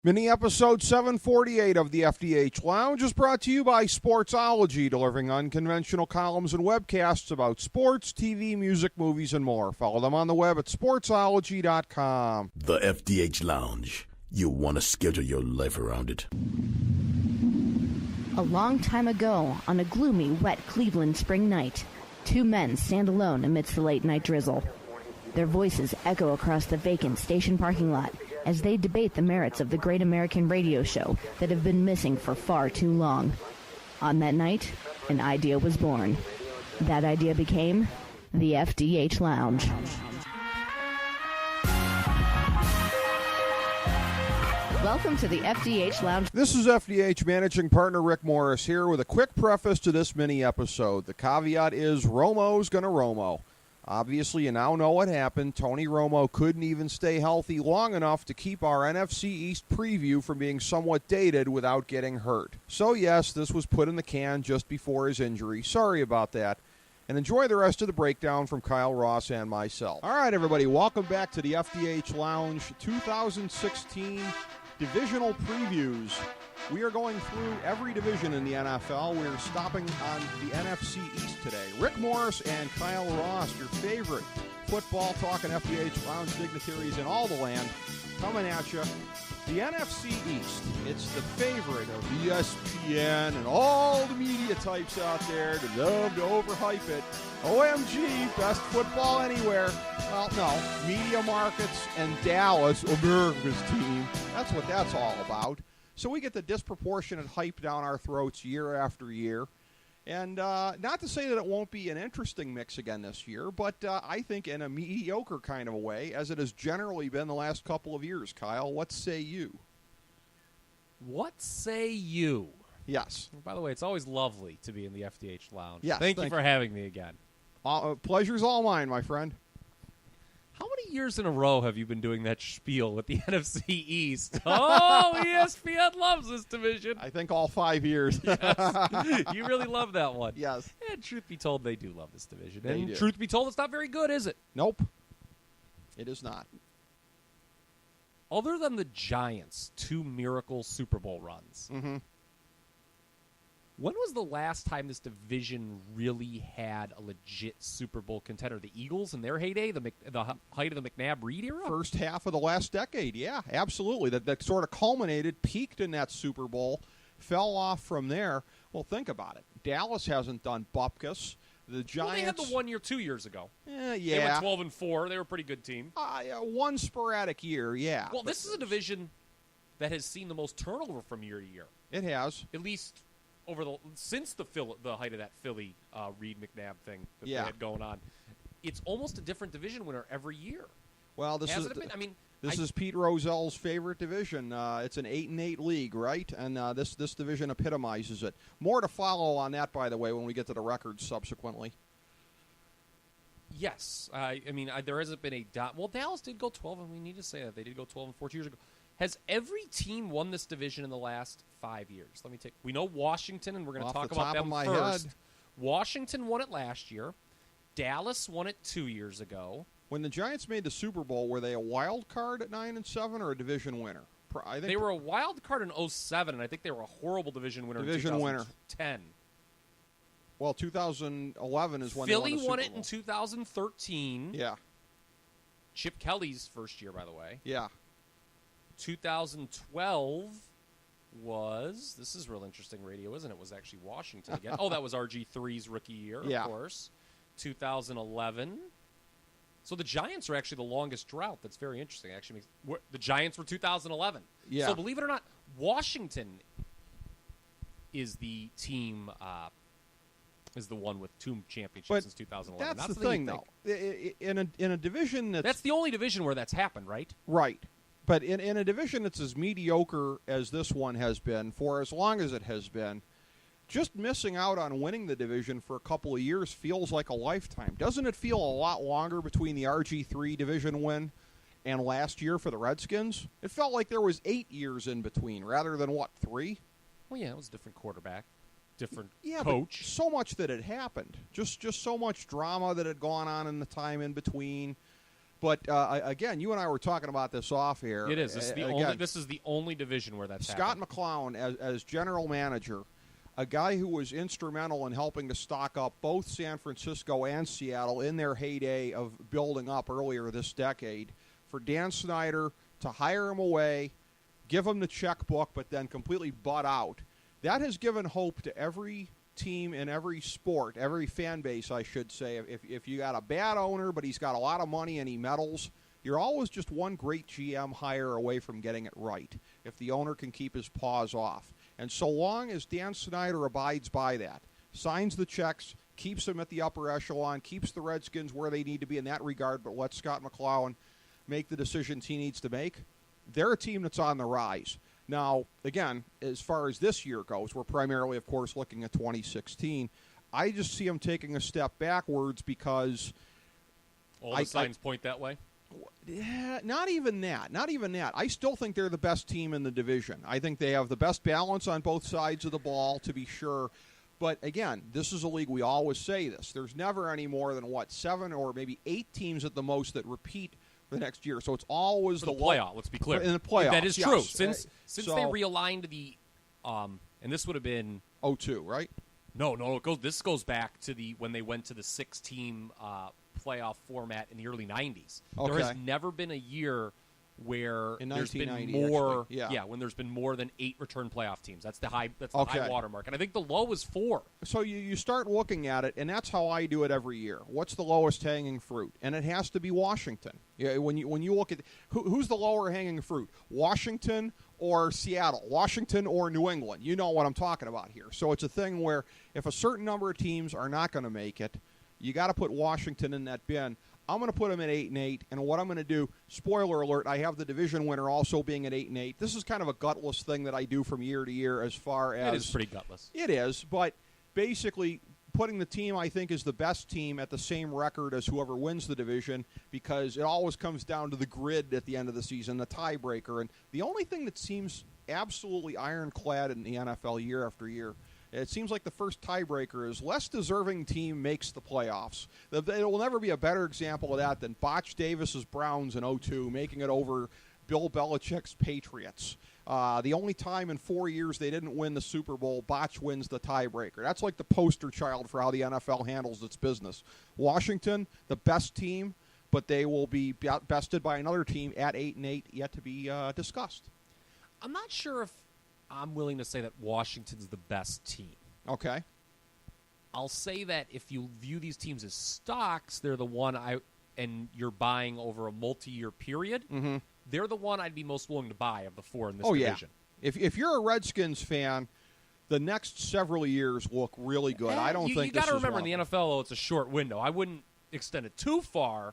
Mini episode 748 of the FDH Lounge is brought to you by Sportsology, delivering unconventional columns and webcasts about sports, TV, music, movies, and more. Follow them on the web at sportsology.com. The FDH Lounge. You want to schedule your life around it. A long time ago, on a gloomy, wet Cleveland spring night, two men stand alone amidst the late-night drizzle. Their voices echo across the vacant station parking lot as they debate the merits of the great American radio show that have been missing for far too long. On that night, an idea was born. That idea became the FDH Lounge. Welcome to the FDH Lounge. This is FDH Managing Partner Rick Morris here with a quick preface to this mini episode. The caveat is Romo's gonna Romo. Obviously, you now know what happened. Tony Romo couldn't even stay healthy long enough to keep our NFC East preview from being somewhat dated without getting hurt. So yes, this was put in the can just before his injury. Sorry about that. And enjoy the rest of the breakdown from Kyle Ross and myself. All right, everybody, welcome back to the FDH Lounge 2016 Divisional Previews. We are going through every division in the NFL. We're stopping on the NFC East today. Rick Morris and Kyle Ross, your favorite football talking FDH Lounge dignitaries in all the land, coming at you. The NFC East, it's the favorite of ESPN and all the media types out there that love to overhype it. OMG, best football anywhere. Well, no, media markets and Dallas, America's team. That's what that's all about. So we get the disproportionate hype down our throats year after year. And not to say that it won't be an interesting mix again this year, but I think in a mediocre kind of a way, as it has generally been the last couple of years. Kyle, what say you? What say you? Yes. By the way, it's always lovely to be in the FDH Lounge. Yes, Thank you for having me again. Pleasure's all mine, my friend. How many years in a row have you been doing that spiel with the NFC East? Oh, ESPN loves this division. I think all 5 years. Yes. You really love that one. Yes. And truth be told, they do love this division. They and do. Truth be told, it's not very good, is it? Nope. It is not. Other than the Giants' two miracle Super Bowl runs, when was the last time this division really had a legit Super Bowl contender? The Eagles in their heyday, the height of the McNabb-Reed era? First half of the last decade, yeah, absolutely. That sort of culminated, peaked in that Super Bowl, fell off from there. Well, think about it. Dallas hasn't done Bupkis. The Giants. Well, they had the 1 year 2 years ago. Yeah. They went 12-4. They were a pretty good team. Yeah, one sporadic year, yeah. Well, this is a division that has seen the most turnover from year to year. It has. At least since the height of that Philly Reed McNabb thing that they had going on. It's almost a different division winner every year. Well, this is Pete Rozell's favorite division. It's an 8-8 league, right? And this division epitomizes it. More to follow on that, by the way, when we get to the records subsequently. Yes, there hasn't been a well, Dallas did go 12, and we need to say that they did go 12-4 2 years ago. Has every team won this division in the last 5 years? We know Washington, and we're going to talk about them first. Washington won it last year. Dallas won it 2 years ago. When the Giants made the Super Bowl, were they a wild card at 9-7 or a division winner? I think they were a wild card in 2007, and I think they were a horrible division winner in 2010. Well, 2011 is when Philly they won the Super won it Bowl. in 2013. Yeah. Chip Kelly's first year, by the way. Yeah. 2012 was, this is real interesting radio, isn't it? Was actually Washington again. Oh, that was RG3's rookie year, of course. 2011. So the Giants are actually the longest drought. That's very interesting. Actually, the Giants were 2011. Yeah. So believe it or not, Washington is the team, is the one with two championships since 2011. That's the thing, though. In a division that's the only division where that's happened, right? Right. But in a division that's as mediocre as this one has been for as long as it has been, just missing out on winning the division for a couple of years feels like a lifetime. Doesn't it feel a lot longer between the RG3 division win and last year for the Redskins? It felt like there was 8 years in between rather than, 3? Well, yeah, it was a different quarterback, different coach. But so much that had happened. Just so much drama that had gone on in the time in between. But again, you and I were talking about this off here. It is. This is the only division where that's Scott happened. McClown, as general manager, a guy who was instrumental in helping to stock up both San Francisco and Seattle in their heyday of building up earlier this decade, for Dan Snyder to hire him away, give him the checkbook, but then completely butt out, that has given hope to every team in every sport, every fan base, I should say. If you got a bad owner, but he's got a lot of money and he meddles, you're always just one great GM hire away from getting it right, if the owner can keep his paws off. And so long as Dan Snyder abides by that, signs the checks, keeps them at the upper echelon, keeps the Redskins where they need to be in that regard, but lets Scott McClown make the decisions he needs to make, they're a team that's on the rise. Now, again, as far as this year goes, we're primarily, of course, looking at 2016. I just see them taking a step backwards because all the signs point that way. Yeah, not even that. Not even that. I still think they're the best team in the division. I think they have the best balance on both sides of the ball, to be sure. But again, this is a league, we always say this. There's never any more than, 7 or maybe 8 teams at the most that repeat for the next year. So it's always for the playoff. Let's be clear. In the playoffs, that is true. Yes. Since they realigned the, and this would have been 2002, right? No. This goes back to when they went to the 6-team playoff format in the early 90s. Okay. There has never been a year where in there's been 1990, more. actually. When there's been more than 8 return playoff teams. That's the high. That's the Okay. high watermark. And I think the low is 4. So you start looking at it, and that's how I do it every year. What's the lowest hanging fruit? And it has to be Washington. Yeah, when you look at who's the lower hanging fruit, Washington or Seattle, Washington or New England. You know what I'm talking about here. So it's a thing where if a certain number of teams are not going to make it, you got to put Washington in that bin. I'm going to put them at 8-8, and what I'm going to do, spoiler alert, I have the division winner also being at 8-8. This is kind of a gutless thing that I do from year to year as far as... It is pretty gutless. It is, but basically putting the team I think is the best team at the same record as whoever wins the division, because it always comes down to the grid at the end of the season, the tiebreaker. And the only thing that seems absolutely ironclad in the NFL year after year, it seems like the first tiebreaker is less deserving team makes the playoffs. There will never be a better example of that than Botch Davis's Browns in 2002 making it over Bill Belichick's Patriots. The only time in 4 years they didn't win the Super Bowl, Botch wins the tiebreaker. That's like the poster child for how the NFL handles its business. Washington, the best team, but they will be bested by another team at 8-8, yet to be discussed. I'm not sure if I'm willing to say that Washington's the best team. Okay. I'll say that if you view these teams as stocks, they're the one and you're buying over a multi-year period, they're the one I'd be most willing to buy of the 4 in this division. Yeah. If you're a Redskins fan, the next several years look really good. I don't think you got to remember in the NFL, though, it's a short window. I wouldn't extend it too far.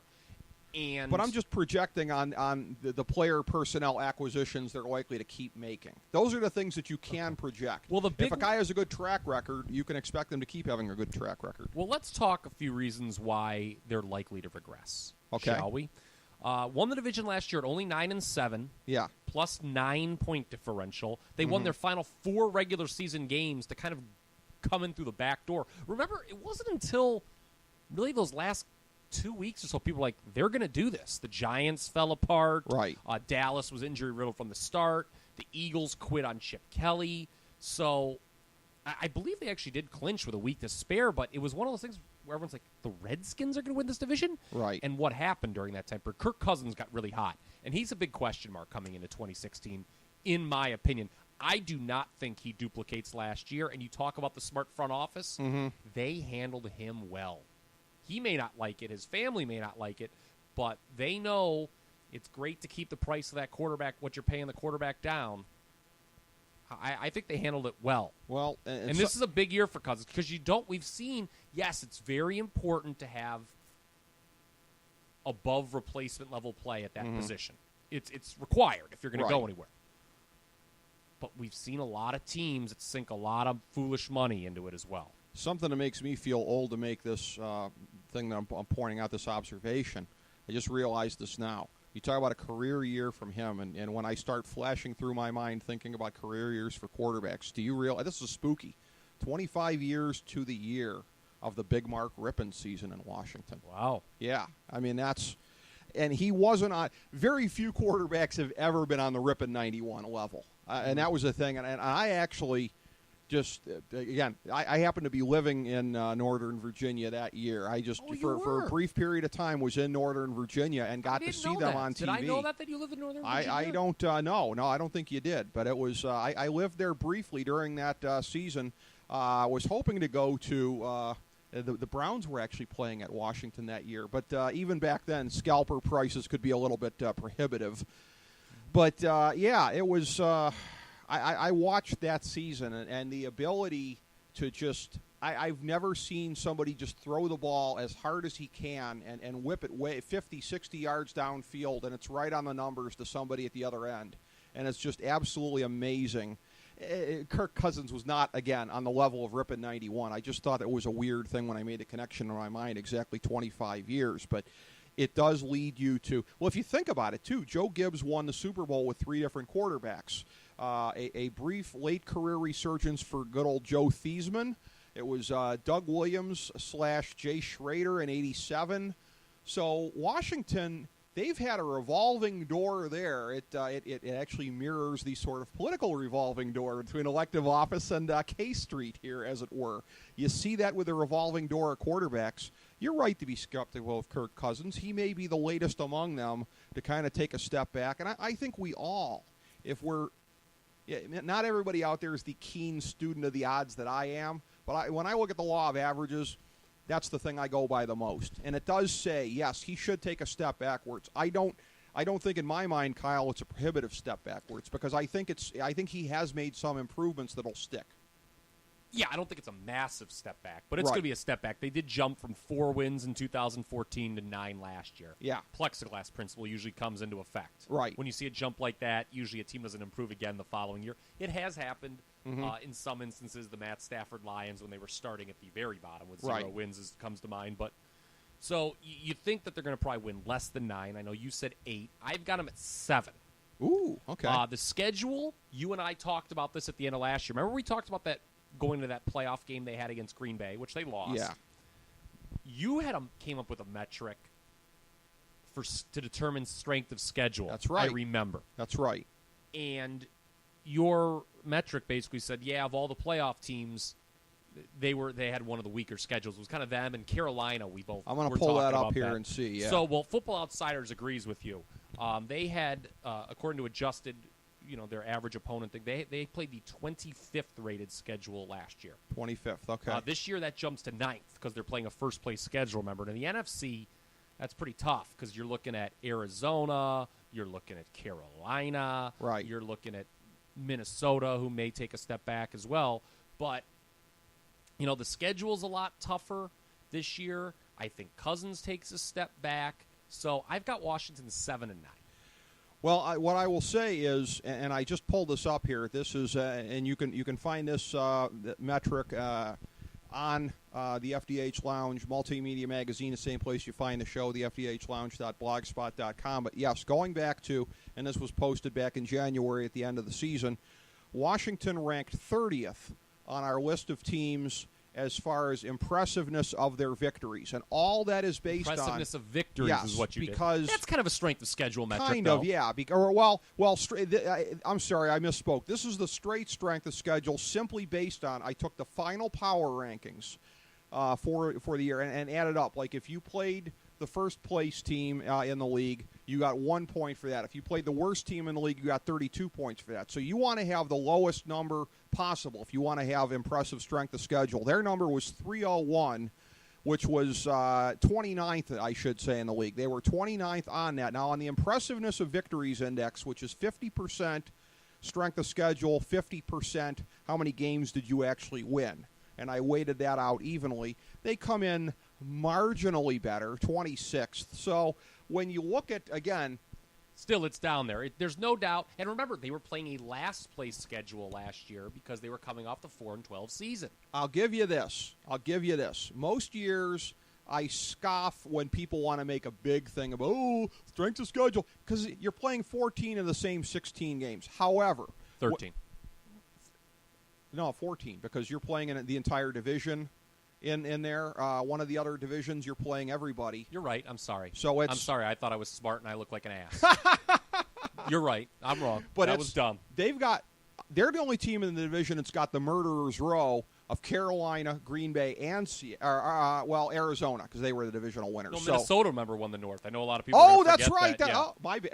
But I'm just projecting on the player personnel acquisitions they're likely to keep making. Those are the things that you can project. Well, if a guy has a good track record, you can expect them to keep having a good track record. Well, let's talk a few reasons why they're likely to regress. Okay. Shall we? Won the division last year at only 9-7. Yeah. Plus 9-point differential. They won their final 4 regular season games to kind of come in through the back door. Remember, it wasn't until really those last 2 weeks or so, people were like, they're going to do this. The Giants fell apart. Right. Dallas was injury-riddled from the start. The Eagles quit on Chip Kelly. So I believe they actually did clinch with a week to spare, but it was one of those things where everyone's like, the Redskins are going to win this division? Right. And what happened during that time? Kirk Cousins got really hot, and he's a big question mark coming into 2016, in my opinion. I do not think he duplicates last year, and you talk about the smart front office, they handled him well. He may not like it. His family may not like it. But they know it's great to keep the price of that quarterback, what you're paying the quarterback, down. I think they handled it well. Well, and this is a big year for Cousins because we've seen, yes, it's very important to have above replacement level play at that position. It's required if you're going to go anywhere. But we've seen a lot of teams that sink a lot of foolish money into it as well. Something that makes me feel old to make this thing that I'm pointing out, this observation. I just realized this now. You talk about a career year from him, and when I start flashing through my mind thinking about career years for quarterbacks, do you realize, this is spooky, 25 years to the year of the Big Mark Rippon season in Washington. Wow. Yeah. I mean, that's, And he wasn't on. Very few quarterbacks have ever been on the Ripon 91 level, and that was the thing. And I actually just again, I happened to be living in Northern Virginia that year. I just for a brief period of time was in Northern Virginia and got to see them on TV. Did I know that you lived in Northern Virginia? I don't know. No, I don't think you did. But it was I lived there briefly during that season. I was hoping to go to. The Browns were actually playing at Washington that year, but even back then, scalper prices could be a little bit prohibitive. But it was. I watched that season, and the ability to just I've never seen somebody just throw the ball as hard as he can and whip it way 50, 60 yards downfield, and it's right on the numbers to somebody at the other end. And it's just absolutely amazing. Kirk Cousins was not, again, on the level of Ripon 91. I just thought it was a weird thing when I made the connection in my mind, exactly 25 years. But it does lead you to, well, if you think about it, too, Joe Gibbs won the Super Bowl with 3 different quarterbacks. A brief late career resurgence for good old Joe Theismann. It was Doug Williams / Jay Schrader in 87. So Washington, they've had a revolving door there. It actually mirrors the sort of political revolving door between elective office and K Street here, as it were. You see that with the revolving door of quarterbacks. You're right to be skeptical of Kirk Cousins. He may be the latest among them to kind of take a step back. And I think we all, if we're not everybody out there is the keen student of the odds that I am, but when I look at the law of averages, that's the thing I go by the most. And it does say, yes, he should take a step backwards. I don't think in my mind, Kyle, it's a prohibitive step backwards because I think he has made some improvements that'll stick. Yeah, I don't think it's a massive step back, but it's going to be a step back. They did jump from 4 wins in 2014 to 9 last year. Yeah. Plexiglass principle usually comes into effect. Right. When you see a jump like that, usually a team doesn't improve again the following year. It has happened in some instances. The Matt Stafford Lions, when they were starting at the very bottom with 0 wins, comes to mind. But so you think that they're going to probably win less than 9. I know you said 8. I've got them at 7. Ooh, okay. The schedule, you and I talked about this at the end of last year. Remember we talked about that going to that playoff game they had against Green Bay, which they lost. Yeah. You came up with a metric to determine strength of schedule. That's right. I remember. That's right. And your metric basically said, of all the playoff teams, they had one of the weaker schedules. It was kind of them and Carolina. I'm going to pull that up here and see. Yeah. So, Football Outsiders agrees with you. They had, according to adjusted, their average opponent thing, they played the 25th rated schedule last year. 25th, okay. This year that jumps to 9th because they're playing a first place schedule, remember. And in the NFC, that's pretty tough because you're looking at Arizona, you're looking at Carolina, right. You're looking at Minnesota, who may take a step back as well. But, the schedule's a lot tougher this year. I think Cousins takes a step back. So I've got Washington 7 and 9. Well, what I will say is, and I just pulled this up here. This is, and you can find this metric on the FDH Lounge Multimedia Magazine, the same place you find the show, the FDHLounge.blogspot.com. But yes, going back to, and this was posted back in January at the end of the season, Washington ranked 30th on our list of teams as far as impressiveness of their victories. And all that is based on... Impressiveness of victories is what you because did. That's kind of a strength of schedule metric, kind though. of, yeah. I'm sorry, I misspoke. This is the straight strength of schedule simply based on... I took the final power rankings for the year and added up. Like, if you played the first place team in the league, you got 1 point for that. If you played the worst team in the league, you got 32 points for that. So you want to have the lowest number possible if you want to have impressive strength of schedule. Their number was 301, which was 29th, I should say, in the league. They were 29th on that. Now, on the impressiveness of victories index, which is 50% strength of schedule, 50% how many games did you actually win, and I weighted that out evenly, they come in marginally better, 26th. So when you look at, again... Still, it's down there. There's no doubt. And remember, they were playing a last-place schedule last year because they were coming off the 4-12 season. I'll give you this. Most years, I scoff when people want to make a big thing about, strength of schedule, because you're playing 14 of the same 16 games. However... 13. No, 14, because you're playing in the entire division. in there. One of the other divisions, you're playing everybody. You're right. I'm sorry. I'm sorry. I thought I was smart and I look like an ass. You're right. I'm wrong. But that was dumb. They're the only team in the division that's got the murderer's row of Carolina, Green Bay, and Arizona, because they were the divisional winners. No, Minnesota, remember, won the North. I know a lot of people. Oh, that's right. Yeah.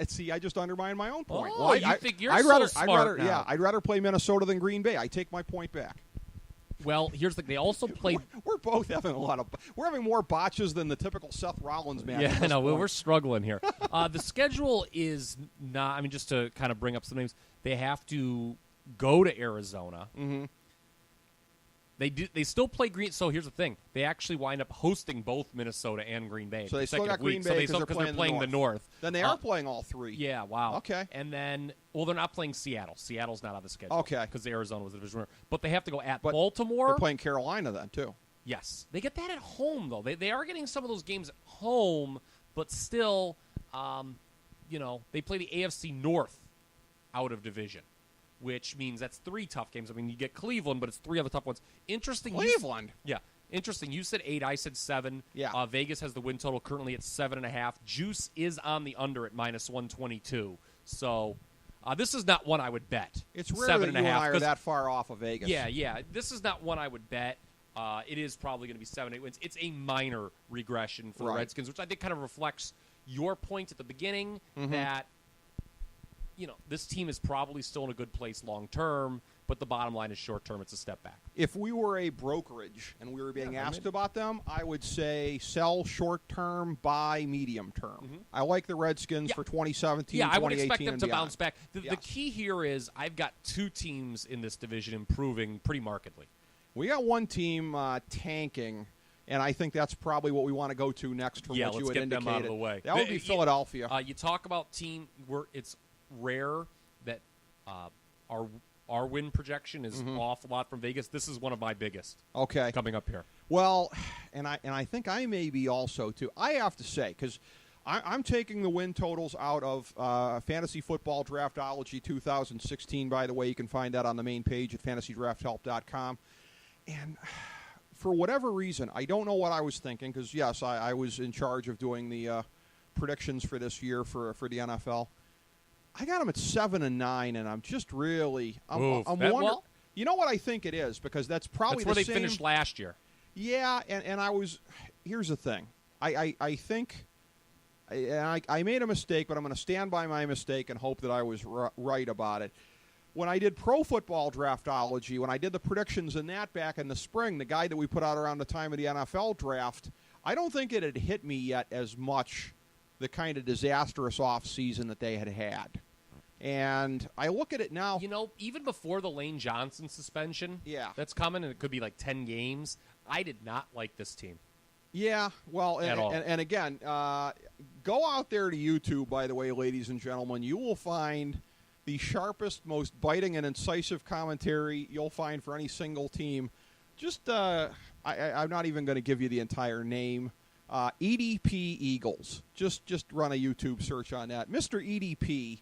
See, I just undermined my own point. Oh, you think you're smart now. Yeah, I'd rather play Minnesota than Green Bay. I take my point back. Well, here's the thing. They also played. We're both having we're having more botches than the typical Seth Rollins match. Yeah, no, we're struggling here. The schedule is not. I mean, just to kind of bring up some names, they have to go to Arizona. Mm-hmm. They still play Green. So here's the thing: they actually wind up hosting both Minnesota and Green Bay. So they still got Green Bay because they're playing the North. Then they are playing all three. Yeah. Wow. Okay. And then, they're not playing Seattle. Seattle's not on the schedule. Okay. Because Arizona was the division winner. But they have to go at Baltimore. They're playing Carolina then too. Yes, they get that at home though. They are getting some of those games at home, but still, they play the AFC North out of division, which means that's 3 tough games. I mean, you get Cleveland, but it's 3 other tough ones. Interesting. Cleveland? Yeah. Interesting. You said 8. I said 7. Yeah. Vegas has the win total currently at 7.5. Juice is on the under at -122. So this is not one I would bet. It's rare that you and I are that far off of Vegas. Yeah. This is not one I would bet. It is probably going to be 7-8 wins. It's a minor regression for the Redskins, which I think kind of reflects your point at the beginning that this team is probably still in a good place long term, but the bottom line is short term. It's a step back. If we were a brokerage and we were being asked about them, I would say sell short term, buy medium term. Mm-hmm. I like the Redskins for 2017, 2018, I would expect them to beyond. bounce back. The key here is I've got 2 teams in this division improving pretty markedly. We got one team tanking, and I think that's probably what we want to go to next from what you had indicated. Let's get them out of the way. That would be Philadelphia. You talk about team where it's rare that our win projection is off a lot from Vegas. This is one of my biggest. Okay, coming up here. Well, and I think I may be also too. I have to say, because I'm taking the win totals out of Fantasy Football Draftology 2016. By the way, you can find that on the main page at fantasydrafthelp.com. And for whatever reason, I don't know what I was thinking, because yes, I was in charge of doing the predictions for this year for the NFL. I got them at 7 and 9, and I'm just really I'm wondering. Well? You know what I think it is, because that's probably where they same, finished last year. Yeah, and I was. Here's the thing. I think I made a mistake, but I'm going to stand by my mistake and hope that I was right about it. When I did Pro Football Draftology, when I did the predictions in that back in the spring, the guide that we put out around the time of the NFL draft, I don't think it had hit me yet as much the kind of disastrous offseason that they had. And I look at it now. Even before the Lane Johnson suspension that's coming, and it could be like 10 games, I did not like this team. Yeah, well, and again, go out there to YouTube, by the way, ladies and gentlemen. You will find the sharpest, most biting and incisive commentary you'll find for any single team. Just, I'm not even going to give you the entire name. EDP Eagles. Just run a YouTube search on that. Mr. EDP,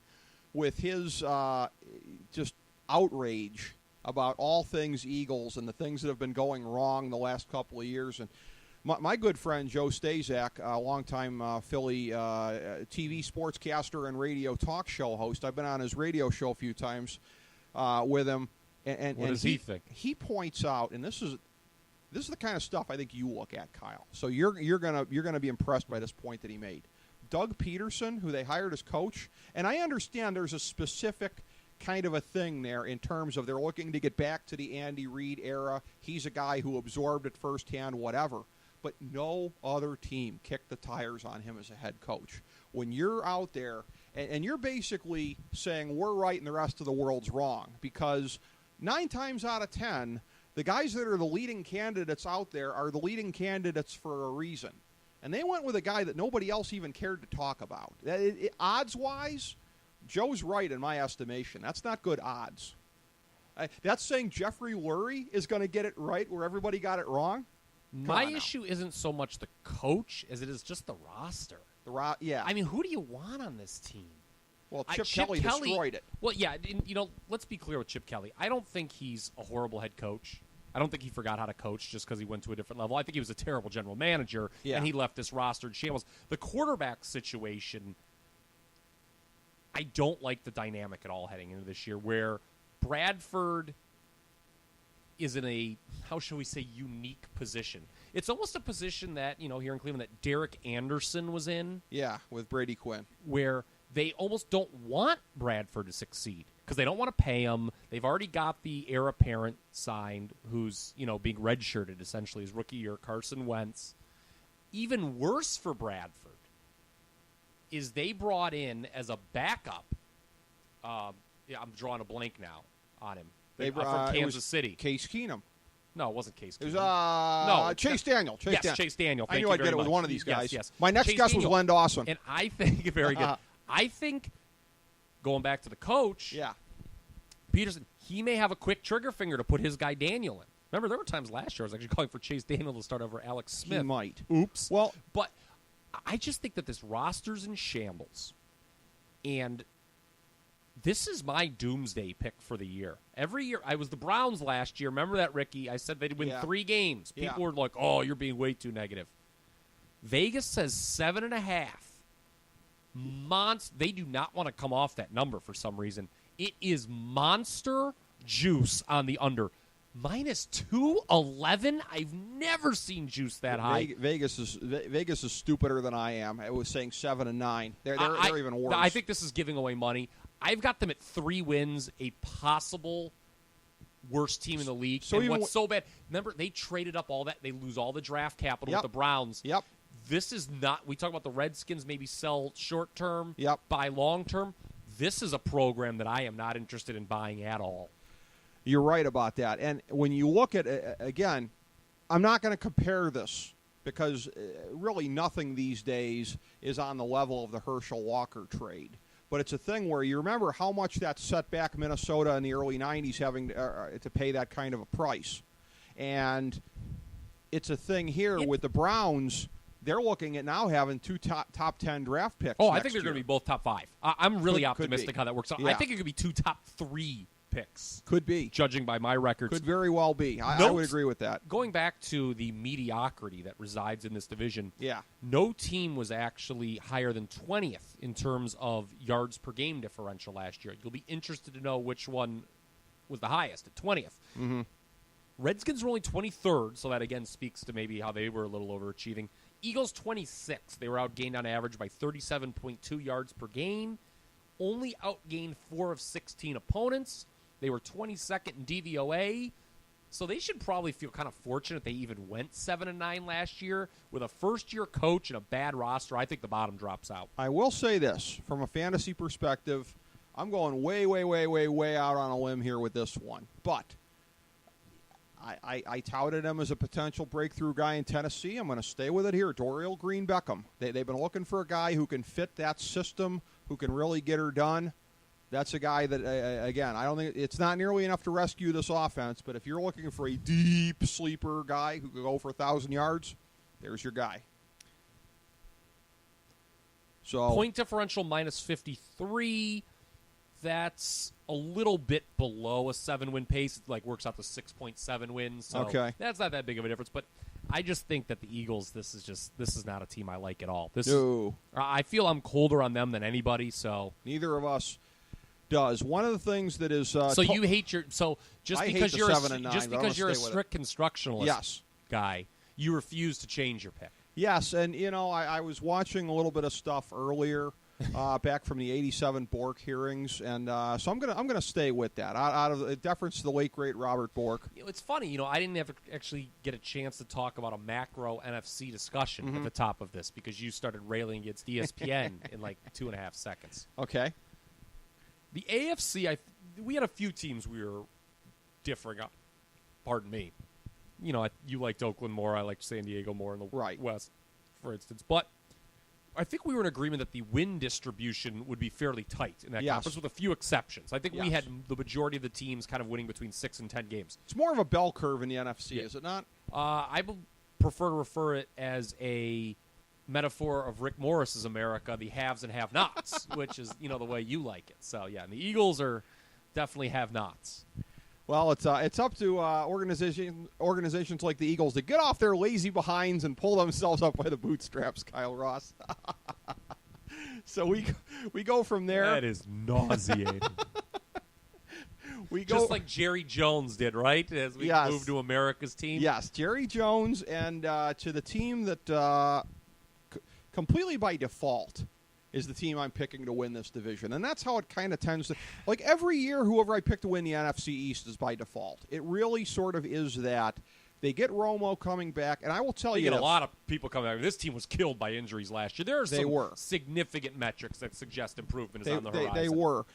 with his just outrage about all things Eagles and the things that have been going wrong the last couple of years. And my good friend Joe Stazak, a longtime Philly TV sportscaster and radio talk show host. I've been on his radio show a few times with him. And what does he think? He points out, and this is the kind of stuff I think you look at, Kyle. So you're gonna be impressed by this point that he made. Doug Peterson, who they hired as coach, and I understand there's a specific kind of a thing there in terms of they're looking to get back to the Andy Reid era. He's a guy who absorbed it firsthand, whatever. But no other team kicked the tires on him as a head coach. When you're out there, and you're basically saying we're right and the rest of the world's wrong, because 9 times out of 10, the guys that are the leading candidates out there are the leading candidates for a reason. And they went with a guy that nobody else even cared to talk about. Odds-wise, Joe's right in my estimation. That's not good odds. That's saying Jeffrey Lurie is going to get it right where everybody got it wrong? My issue isn't so much the coach as it is just the roster. Yeah. I mean, who do you want on this team? Well, Chip Kelly destroyed it. Well, yeah, let's be clear with Chip Kelly. I don't think he's a horrible head coach. I don't think he forgot how to coach just because he went to a different level. I think he was a terrible general manager, and he left this roster in shambles. The quarterback situation, I don't like the dynamic at all heading into this year, where Bradford is in a, how shall we say, unique position. It's almost a position that, here in Cleveland, that Derek Anderson was in. Yeah, with Brady Quinn. Where they almost don't want Bradford to succeed because they don't want to pay him. They've already got the heir apparent signed who's, being redshirted essentially his rookie year, Carson Wentz. Even worse for Bradford is they brought in as a backup, I'm drawing a blank now on him, from Kansas City. Case Keenum. No, it wasn't Case Keenum. It was Chase Daniel. Chase Daniel. I knew I'd get it with one of these guys. Yes. My next guess was Len Dawson. And I think, very good. I think, going back to the coach, Peterson, he may have a quick trigger finger to put his guy Daniel in. Remember, there were times last year I was actually calling for Chase Daniel to start over Alex Smith. He might. Oops. Well, but I just think that this roster's in shambles. And this is my doomsday pick for the year. Every year, I was the Browns last year. Remember that, Ricky? I said they'd win 3 games. People were like, oh, you're being way too negative. Vegas says 7.5. They do not want to come off that number for some reason. It is monster juice on the under. -211. I've never seen juice that high. Vegas is stupider than I am. I was saying 7 and 9. They're even worse. I think this is giving away money. I've got them at 3 wins, a possible worst team in the league. So and what's so bad? Remember, they traded up all that. They lose all the draft capital with the Browns. Yep. This is not. We talk about the Redskins maybe sell short term, buy long term. This is a program that I am not interested in buying at all. You're right about that. And when you look at, again, I'm not going to compare this because really nothing these days is on the level of the Herschel Walker trade. But it's a thing where you remember how much that set back Minnesota in the early 90s having to pay that kind of a price. And it's a thing here with the Browns. They're looking at now having 2 top 10 draft picks. Oh, I think they're going to be both top 5. I'm really optimistic how that works out. Yeah. I think it could be 2 top 3 picks. Could be. Judging by my records. Could very well be. I would agree with that. Going back to the mediocrity that resides in this division, yeah, no team was actually higher than 20th in terms of yards per game differential last year. You'll be interested to know which one was the highest at 20th. Mm-hmm. Redskins were only 23rd, so that again speaks to maybe how they were a little overachieving. Eagles 26th. They were outgained on average by 37.2 yards per game. Only outgained 4 of 16 opponents. They were 22nd in DVOA, so they should probably feel kind of fortunate they even went 7-9 last year. With a first-year coach and a bad roster, I think the bottom drops out. I will say this, from a fantasy perspective, I'm going way out on a limb here with this one. But I touted him as a potential breakthrough guy in Tennessee. I'm going to stay with it here. Dorial Green-Beckham. They've been looking for a guy who can fit that system, who can really get her done. That's a guy that, again, I don't think it's not nearly enough to rescue this offense, but if you're looking for a deep sleeper guy who could go for 1,000 yards, there's your guy. So point differential -53. That's a little bit below a 7-win pace. It works out to 6.7 wins. So that's not that big of a difference. But I just think that the Eagles, this is not a team I like at all. I feel I'm colder on them than anybody. So neither of us does. One of the things that is you hate your just because you're a strict it. constructionalist guy, you refuse to change your pick. Yes, and I was watching a little bit of stuff earlier back from the '87 Bork hearings, and so I'm gonna stay with that out of deference to the late great Robert Bork. It's funny, I didn't actually get a chance to talk about a macro NFC discussion at the top of this because you started railing against ESPN in 2.5 seconds. Okay. The AFC, we had a few teams we were differing on. Pardon me. You liked Oakland more. I liked San Diego more in the West, for instance. But I think we were in agreement that the win distribution would be fairly tight in that conference with a few exceptions. I think we had the majority of the teams kind of winning between 6 and 10 games. It's more of a bell curve in the NFC, is it not? I prefer to refer it as a metaphor of Rick Morris's America, the haves and have-nots, which is, the way you like it. So, yeah, and the Eagles are definitely have-nots. Well, it's up to organizations like the Eagles to get off their lazy behinds and pull themselves up by the bootstraps, Kyle Ross. So we go from there. That is nauseating. Just like Jerry Jones did, right? As we move to America's team. Yes, Jerry Jones, and to the team that completely by default is the team I'm picking to win this division. And that's how it kind of tends to... Like, every year, whoever I pick to win the NFC East is by default. It really sort of is that. They get Romo coming back, and I will tell you... They get a lot of people coming back. This team was killed by injuries last year. There are some significant metrics that suggest improvement is on the horizon. They were.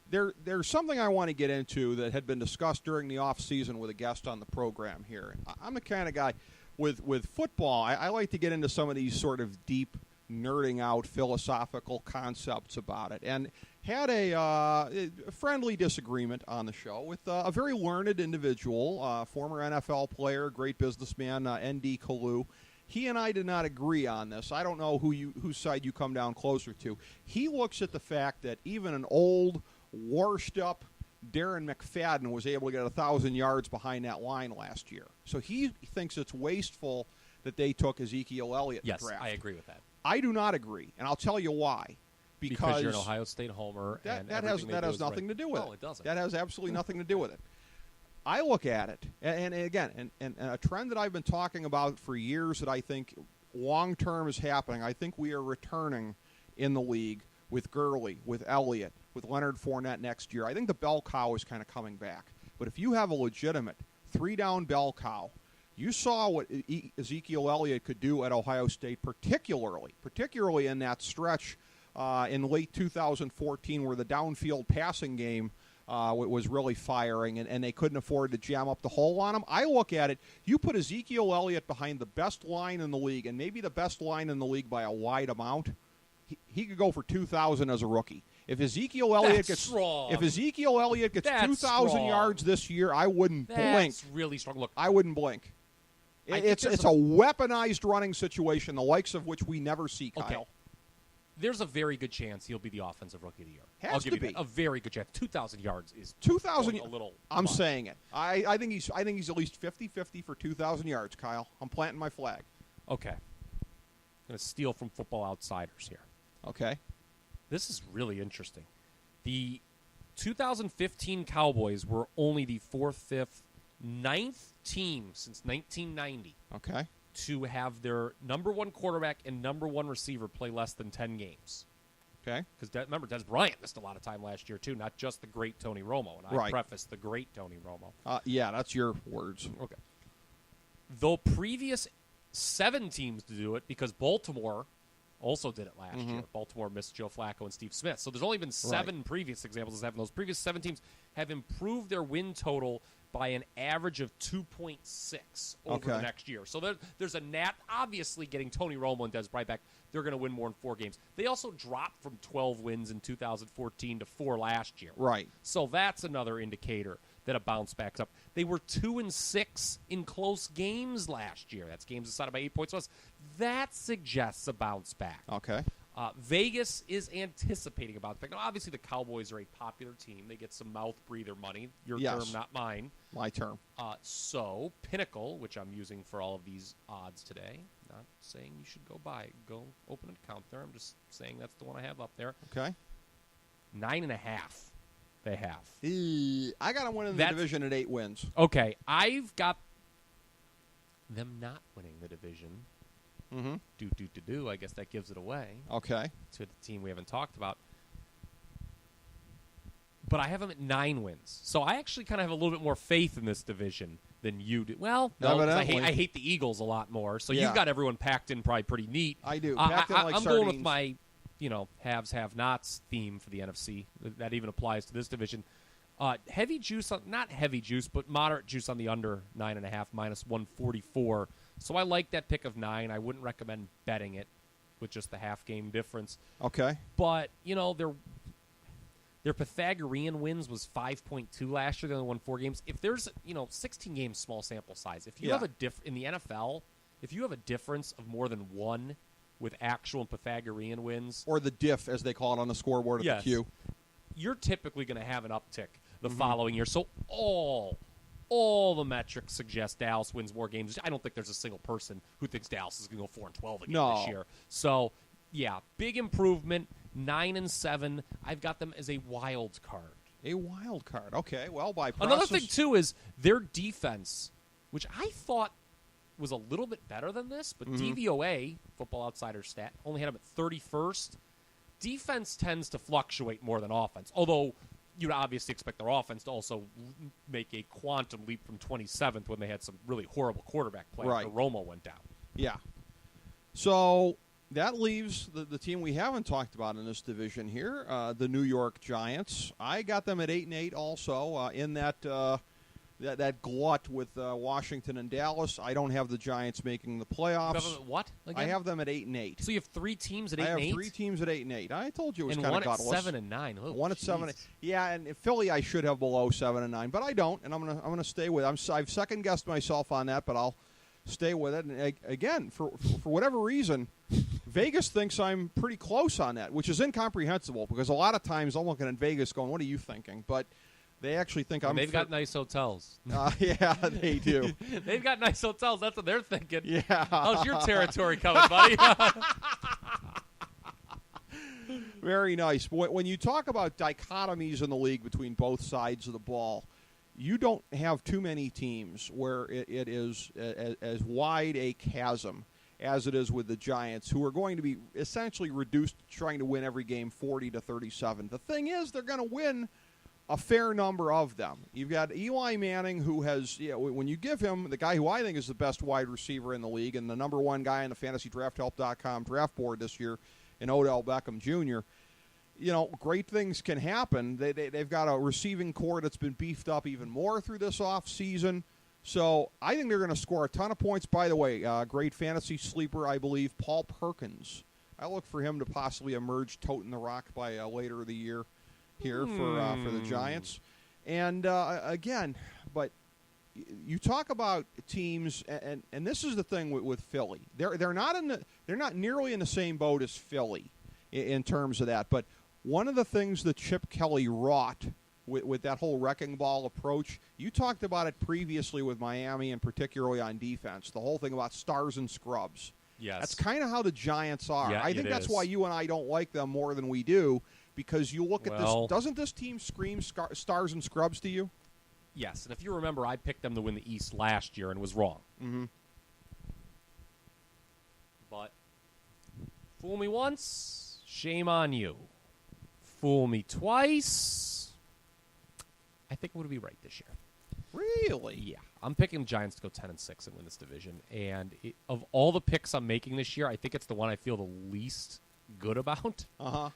There's something I want to get into that had been discussed during the offseason with a guest on the program here. I'm the kind of guy with football, I like to get into some of these sort of deep, nerding out philosophical concepts about it. And had a friendly disagreement on the show with a very learned individual, former NFL player, great businessman, N.D. Kalu. He and I did not agree on this. I don't know whose side you come down closer to. He looks at the fact that even an old, washed-up Darren McFadden was able to get 1,000 yards behind that line last year. So he thinks it's wasteful that they took Ezekiel Elliott in the draft. Yes, I agree with that. I do not agree, and I'll tell you why. Because you're an Ohio State homer. That has nothing to do with it. No, it doesn't. That has absolutely nothing to do with it. I look at it, and again, and a trend that I've been talking about for years that I think long-term is happening. I think we are returning in the league with Gurley, with Elliott, with Leonard Fournette next year. I think the bell cow is kind of coming back. But if you have a legitimate three-down bell cow, you saw what Ezekiel Elliott could do at Ohio State, particularly in that stretch in late 2014 where the downfield passing game was really firing and they couldn't afford to jam up the hole on him. I look at it, you put Ezekiel Elliott behind the best line in the league, and maybe the best line in the league by a wide amount, he could go for 2,000 as a rookie. If Ezekiel Elliott gets 2,000 yards this year, I wouldn't blink. That's really strong. Look, I wouldn't blink. It's a weaponized running situation, the likes of which we never see, Kyle. Okay. There's a very good chance he'll be the offensive rookie of the year. Has to be a very good chance. 2,000 yards is 2,000. A little. I'm saying it. I think he's at least 50-50 for 2,000 yards, Kyle. I'm planting my flag. Okay. I'm going to steal from Football Outsiders here. Okay. This is really interesting. The 2015 Cowboys were only the 4th, 5th, 9th team since 1990. Okay. To have their number one quarterback and number one receiver play less than 10 games. Okay. Because remember, Des Bryant missed a lot of time last year, too, not just the great Tony Romo. And I prefaced the great Tony Romo. Yeah, that's your words. Okay. Though previous 7 teams to do it, because Baltimore also did it last year. Baltimore missed Joe Flacco and Steve Smith. So there's only been 7 previous examples of having those previous 7 teams have improved their win total by an average of 2.6 over the next year. So there's a obviously getting Tony Romo and Des Bryant back, they're going to win more in 4 games. They also dropped from 12 wins in 2014 to 4 last year. Right. So that's another indicator that a bounce back's up. They were 2-6 in close games last year. That's games decided by 8 points less. That suggests a bounce back. Okay. Vegas is anticipating a bounce back. Now, obviously, the Cowboys are a popular team. They get some mouth breather money. Your term, not mine. My term. So, Pinnacle, which I'm using for all of these odds today, not saying you should go open an account there. I'm just saying that's the one I have up there. Okay. 9.5. They have. I got to win in the division at 8 wins. Okay, I've got them not winning the division. I guess that gives it away. Okay. To the team we haven't talked about. But I have them at 9 wins. So I actually kind of have a little bit more faith in this division than you do. Well, no, I hate the Eagles a lot more. So you've got everyone packed in probably pretty neat. I do. I'm sardines. Going with my, haves, have-nots theme for the NFC. That even applies to this division. Heavy juice, not heavy juice, but moderate juice on the under 9.5, minus 144. So I like that pick of 9. I wouldn't recommend betting it with just the half-game difference. Okay. But, their Pythagorean wins was 5.2 last year. They only won 4 games. If there's, 16 games, small sample size. If you have in the NFL, if you have a difference of more than 1 with actual Pythagorean wins. Or the diff, as they call it on the scoreboard at the Q. You're typically going to have an uptick. the following year. So all the metrics suggest Dallas wins more games. I don't think there's a single person who thinks Dallas is going to go 4-12 again this year. So, yeah, big improvement, 9-7. I've got them as a wild card. A wild card. Okay, well, by process. Another thing, too, is their defense, which I thought was a little bit better than this, but DVOA, Football Outsider stat, only had them at 31st. Defense tends to fluctuate more than offense, although you'd obviously expect their offense to also make a quantum leap from 27th when they had some really horrible quarterback play after Romo went down. Yeah. So that leaves the team we haven't talked about in this division here, the New York Giants. I got them at 8-8 also in that glut with Washington and Dallas. I don't have the Giants making the playoffs. You have them at what? Again? I have them at 8-8. So you have 3 teams at 8-8? I have 3 teams at 8-8. I told you it was kind of gutless. And 1 at 7-9. Oh, one at 7. Yeah, and Philly I should have below 7-9, but I don't, and I'm gonna stay with it. I've second guessed myself on that, but I'll stay with it. And again, for whatever reason, Vegas thinks I'm pretty close on that, which is incomprehensible because a lot of times I'm looking at Vegas going, "What are you thinking?" But they actually think I'm. They've got nice hotels. Yeah, they do. They've got nice hotels. That's what they're thinking. Yeah. How's your territory coming, buddy? Very nice. When you talk about dichotomies in the league between both sides of the ball, you don't have too many teams where it is as wide a chasm as it is with the Giants, who are going to be essentially reduced to trying to win every game 40-37. The thing is, they're going to win a fair number of them. You've got Eli Manning, who has, when you give him the guy who I think is the best wide receiver in the league and the number one guy on the FantasyDraftHelp.com draft board this year in Odell Beckham Jr., great things can happen. They've got a receiving core that's been beefed up even more through this offseason. So I think they're going to score a ton of points. By the way, great fantasy sleeper, I believe, Paul Perkins. I look for him to possibly emerge toting the rock by later of the year here for the Giants. And again, but you talk about teams, and this is the thing with Philly. They're not nearly in the same boat as Philly in terms of that. But one of the things that Chip Kelly wrought with that whole wrecking ball approach, you talked about it previously with Miami and particularly on defense, the whole thing about stars and scrubs. Yes. That's kind of how the Giants are. Yeah, I think that's why you and I don't like them more than we do, because you look at this. Doesn't this team scream stars and scrubs to you? Yes, and if you remember, I picked them to win the East last year and was wrong. Mm-hmm. But fool me once, shame on you. Fool me twice, I think we'll be right this year. Really? Yeah. I'm picking the Giants to go 10-6 and win this division. And of all the picks I'm making this year, I think it's the one I feel the least good about. Uh-huh.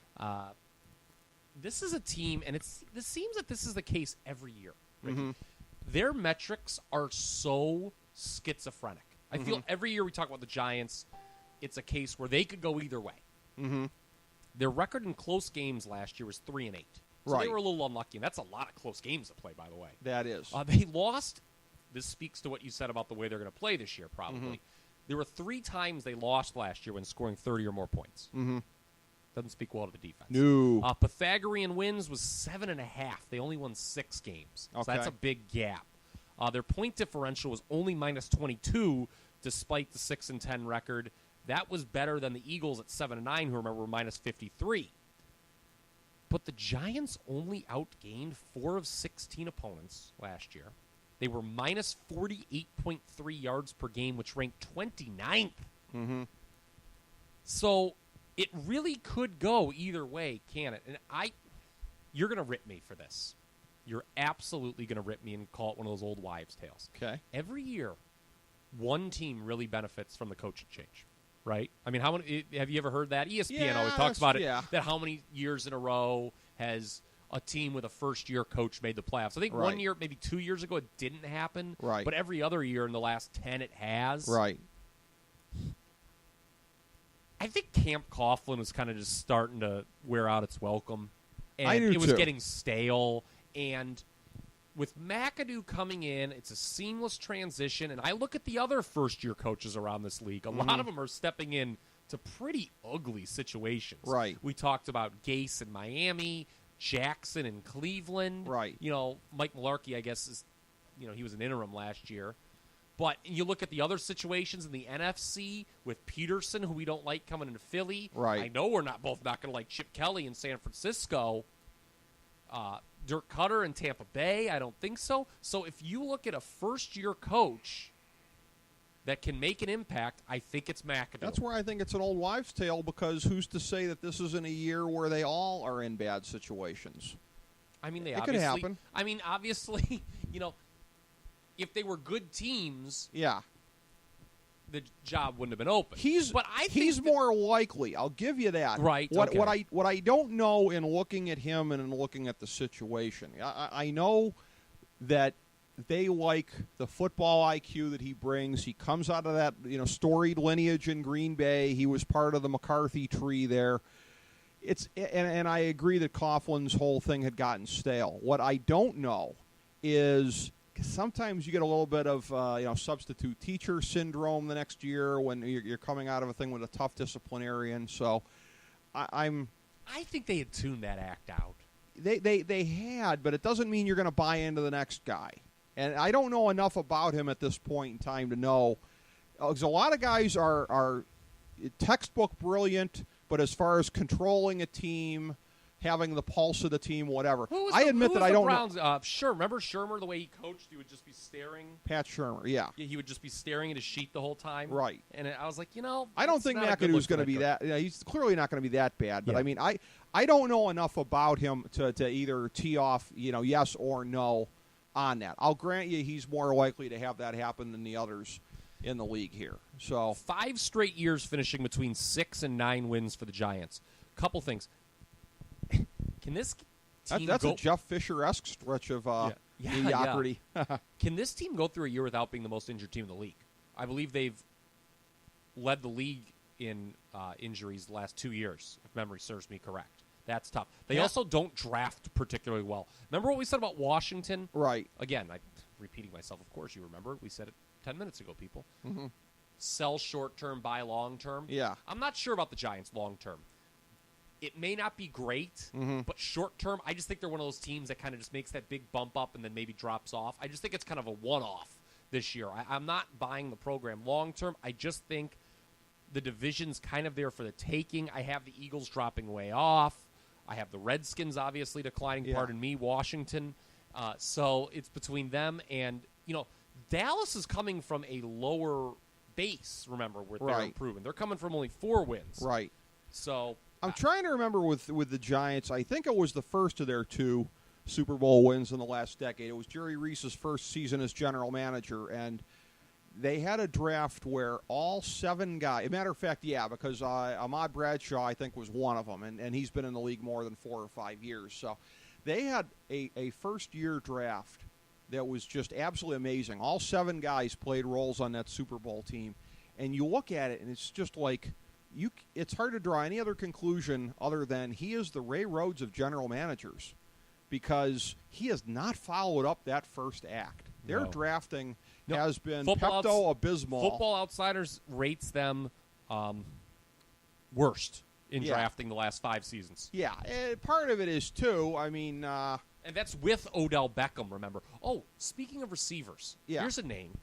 This is a team, and this seems that this is the case every year. Right? Mm-hmm. Their metrics are so schizophrenic. I feel every year we talk about the Giants, it's a case where they could go either way. Mm-hmm. Their record in close games last year was 3-8. So they were a little unlucky, and that's a lot of close games to play, by the way. That is. They lost. This speaks to what you said about the way they're going to play this year, probably. Mm-hmm. There were 3 times they lost last year when scoring 30 or more points. Mm-hmm. Doesn't speak well to the defense. No. Pythagorean wins was 7.5. They only won 6 games. Okay. So that's a big gap. Their point differential was only -22, despite the 6-10 record. That was better than the Eagles at 7-9, who remember were -53. But the Giants only outgained 4 of 16 opponents last year. They were -48.3 yards per game, which ranked 29th. Mm-hmm. So it really could go either way, can it? And you're going to rip me for this. You're absolutely going to rip me and call it one of those old wives' tales. Okay. Every year, one team really benefits from the coaching change, right? I mean, have you ever heard that? ESPN always talks about it, that how many years in a row has a team with a first-year coach made the playoffs. I think one year, maybe 2 years ago, it didn't happen. Right. But every other year in the last 10, it has. Right. I think Camp Coughlin was kind of just starting to wear out its welcome. And I do it was too. getting stale. And with McAdoo coming in, it's a seamless transition. And I look at the other first-year coaches around this league. A lot of them are stepping in to pretty ugly situations. Right. We talked about Gase in Miami, Jackson in Cleveland. Right. Mike Mularkey, I guess, is he was an interim last year. But you look at the other situations in the NFC with Peterson, who we don't like coming into Philly. Right. I know we're both not going to like Chip Kelly in San Francisco. Dirk Cutter in Tampa Bay, I don't think so. So if you look at a first-year coach that can make an impact, I think it's McAdoo. That's where I think it's an old wives' tale, because who's to say that this isn't a year where they all are in bad situations? I mean, it could happen. I mean, obviously, if they were good teams, yeah, the job wouldn't have been open. He's more likely. I'll give you that. Right. What I don't know in looking at him and in looking at the situation, I know that they like the football IQ that he brings. He comes out of that storied lineage in Green Bay. He was part of the McCarthy tree there. And I agree that Coughlin's whole thing had gotten stale. What I don't know is, sometimes you get a little bit of substitute teacher syndrome the next year when you're coming out of a thing with a tough disciplinarian. So I think they had tuned that act out. They had, but it doesn't mean you're going to buy into the next guy. And I don't know enough about him at this point in time to know. Because a lot of guys are textbook brilliant, but as far as controlling a team, having the pulse of the team, whatever. I admit that I don't know. Sure, remember Shermer, the way he coached? He would just be staring. Pat Shermer, yeah. He would just be staring at his sheet the whole time. Right. And I was like, I don't think McAdoo's going to be that. He's clearly not going to be that bad. But, yeah. I mean, I don't know enough about him to either tee off, yes or no on that. I'll grant you he's more likely to have that happen than the others in the league here. So 5 straight years finishing between 6 and 9 wins for the Giants. Couple things. Can this team that's a Jeff Fisher-esque stretch of mediocrity. Yeah. Can this team go through a year without being the most injured team in the league? I believe they've led the league in injuries the last 2 years, if memory serves me correct. That's tough. They also don't draft particularly well. Remember what we said about Washington? Right. Again, I'm repeating myself. Of course you remember. We said it 10 minutes ago, people. Mm-hmm. Sell short-term, buy long-term. Yeah. I'm not sure about the Giants long-term. It may not be great, but short-term, I just think they're one of those teams that kind of just makes that big bump up and then maybe drops off. I just think it's kind of a one-off this year. I'm not buying the program long-term. I just think the division's kind of there for the taking. I have the Eagles dropping way off. I have the Redskins obviously declining, pardon me, Washington. So it's between them and, Dallas is coming from a lower base, remember, where they're improving. They're coming from only 4 wins. Right. So I'm trying to remember with the Giants. I think it was the first of their 2 Super Bowl wins in the last decade. It was Jerry Reese's first season as general manager, and they had a draft where all 7 guys, as a matter of fact, because Ahmad Bradshaw, I think, was one of them, and he's been in the league more than 4 or 5 years. So they had a first-year draft that was just absolutely amazing. All 7 guys played roles on that Super Bowl team, and you look at it, and it's just like, it's hard to draw any other conclusion other than he is the Ray Rhodes of general managers, because he has not followed up that first act. Their drafting has been Pepto-Abysmal. Football Outsiders rates them worst in drafting the last 5 seasons. Yeah, part of it is, too. I mean... and that's with Odell Beckham, remember. Oh, speaking of receivers, here's a name.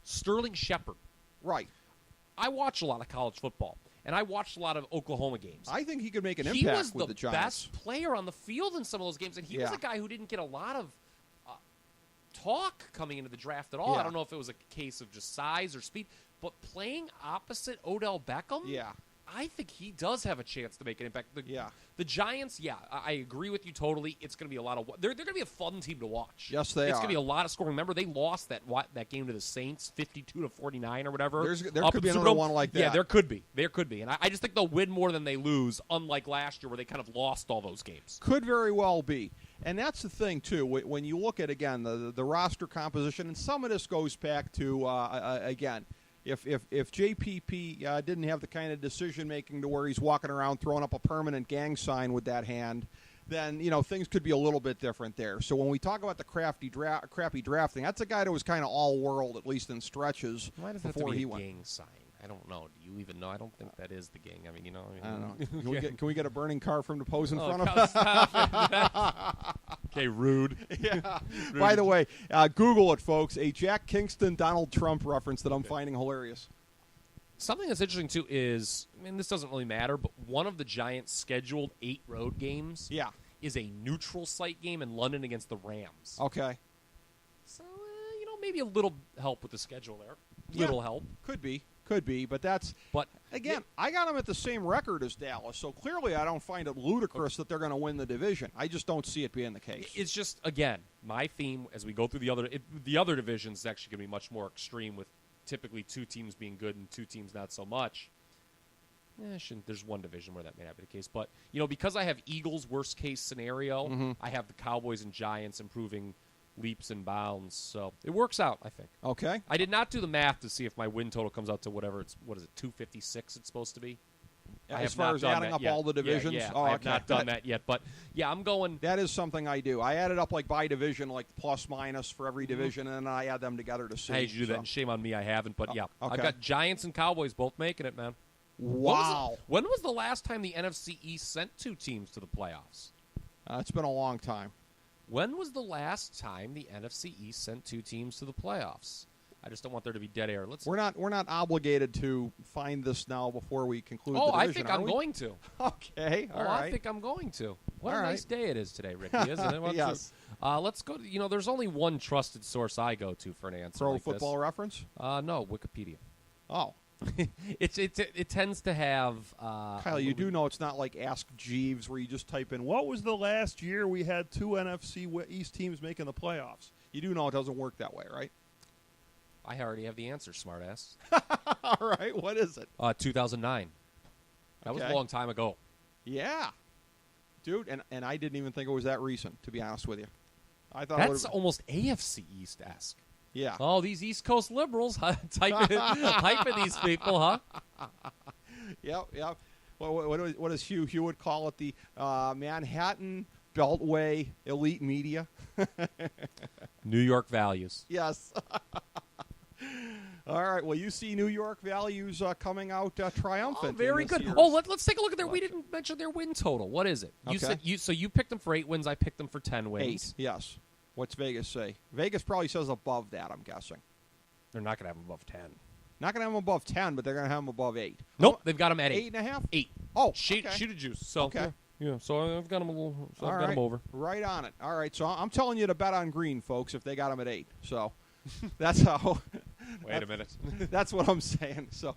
Sterling Shepard. Right. I watch a lot of college football, and I watched a lot of Oklahoma games. I think he could make an impact with the Giants. He was the best player on the field in some of those games, and he was a guy who didn't get a lot of talk coming into the draft at all. I don't know if it was a case of just size or speed, but playing opposite Odell Beckham, I think he does have a chance to make an impact. The Giants, I agree with you totally. It's going to be a lot of they're going to be a fun team to watch. Yes, they are. It's going to be a lot of scoring. Remember, they lost that game to the Saints, 52-49 or whatever. There could be another one like that. Yeah, there could be. And I just think they'll win more than they lose, unlike last year where they kind of lost all those games. Could very well be. And that's the thing, too, when you look at, again, the roster composition, and some of this goes back to, again, if JPP didn't have the kind of decision-making to where he's walking around throwing up a permanent gang sign with that hand, then, things could be a little bit different there. So when we talk about the crappy drafting, that's a guy that was kind of all-world, at least in stretches. Why does that before have to be he a went. gang sign? I don't know. Do you even know? I don't think that is the gang. I mean, I don't know. Can we get a burning car from the pose in front of us? us? Okay, rude. Yeah. Rude. By the way, Google it, folks. A Jack Kingston Donald Trump reference that I'm finding hilarious. Something that's interesting, too, is, this doesn't really matter, but one of the Giants' scheduled 8 road games is a neutral site game in London against the Rams. Okay. So, maybe a little help with the schedule there. Little help. Could be, but that's... But again, I got them at the same record as Dallas, so clearly I don't find it ludicrous that they're going to win the division. I just don't see it being the case. It's just, again, my theme as we go through the other divisions is actually going to be much more extreme with typically 2 teams being good and 2 teams not so much. There's one division where that may not be the case. But, because I have Eagles' worst-case scenario, I have the Cowboys and Giants improving leaps and bounds. So it works out, I think. Okay. I did not do the math to see if my win total comes out to whatever it's, 256 it's supposed to be? As far as adding up all the divisions? Yeah. Oh, I have not done that yet. But, I'm going... That is something I do. I add it up by division, like plus minus for every division, and then I add them together to see. I usually do that, and shame on me I haven't. But, okay. I've got Giants and Cowboys both making it, man. Wow. When was the last time the NFC East sent 2 teams to the playoffs? It's been a long time. When was the last time the NFC East sent 2 teams to the playoffs? I just don't want there to be dead air. We're not obligated to find this now before we conclude the division, I think I'm going to. Okay, all right. I think I'm going to. What a nice day it is today, Ricky, isn't it? Yes. Let's go to, there's only one trusted source I go to for an answer Pro like Football this. Reference? No, Wikipedia. Oh. It tends to have... Kyle, you do know it's not like Ask Jeeves where you just type in, what was the last year we had 2 NFC East teams making the playoffs? You do know it doesn't work that way, right? I already have the answer, smartass. All right, what is it? 2009. That was a long time ago. Yeah. Dude, and I didn't even think it was that recent, to be honest with you. I thought that's almost AFC East-esque. Yeah. Oh, these East Coast liberals hyping these people, huh? Yep. What does Hugh Hewitt call it? The Manhattan Beltway elite media? New York values. Yes. All right. Well, you see New York values coming out triumphant. Oh, very good. Let's take a look at we didn't mention their win total. What is it? You said you picked them for 8 wins. I picked them for 10 wins. 8. Yes. What's Vegas say? Vegas probably says above that, I'm guessing. They're not going to have them above 10. Not going to have them above 10, but they're going to have them above 8. Nope, they've got them at 8. 8.5? 8. Oh, Shoot a juice. So, okay. Yeah, so I've got them a little. So I've got them over. Right on it. All right, so I'm telling you to bet on green, folks, if they got them at 8. So that's how. Wait a minute. That's what I'm saying. So,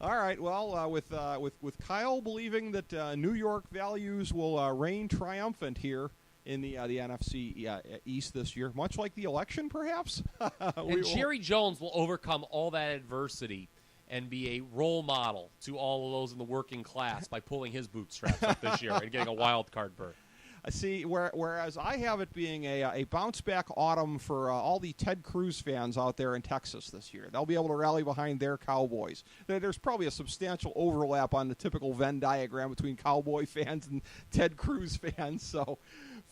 all right. Well, with Kyle believing that New York values will reign triumphant here in the NFC East this year, much like the election, perhaps. And Jerry Jones will overcome all that adversity and be a role model to all of those in the working class by pulling his bootstraps up this year and getting a wild card berth. I see. Whereas I have it being a bounce-back autumn for all the Ted Cruz fans out there in Texas this year. They'll be able to rally behind their Cowboys. There's probably a substantial overlap on the typical Venn diagram between Cowboy fans and Ted Cruz fans. So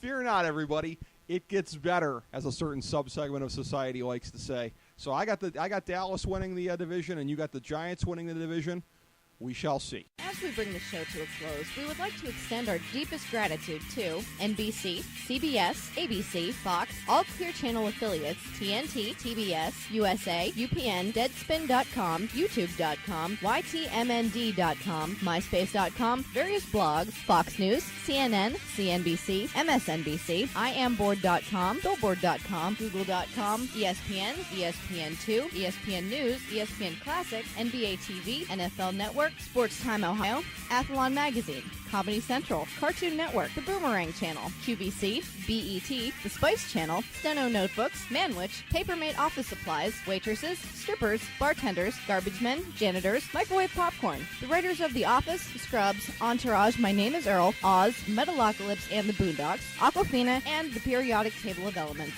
fear not, everybody. It gets better, as a certain subsegment of society likes to say. So I got Dallas winning the division, and you got the Giants winning the division. We shall see. As we bring the show to a close, we would like to extend our deepest gratitude to NBC, CBS, ABC, Fox, all Clear Channel affiliates, TNT, TBS, USA, UPN, Deadspin.com, YouTube.com, YTMND.com, MySpace.com, various blogs, Fox News, CNN, CNBC, MSNBC, IamBoard.com, Billboard.com, Google.com, ESPN, ESPN2, ESPN News, ESPN Classic, NBA TV, NFL Network, Sports Time Ohio, Athlon Magazine, Comedy Central, Cartoon Network, The Boomerang Channel, QVC, BET, The Spice Channel, Steno Notebooks, Manwich, Papermate Office Supplies, waitresses, strippers, bartenders, garbage men, janitors, microwave popcorn, the writers of The Office, Scrubs, Entourage, My Name is Earl, Oz, Metalocalypse and the Boondocks, Aquafina, and the periodic table of elements.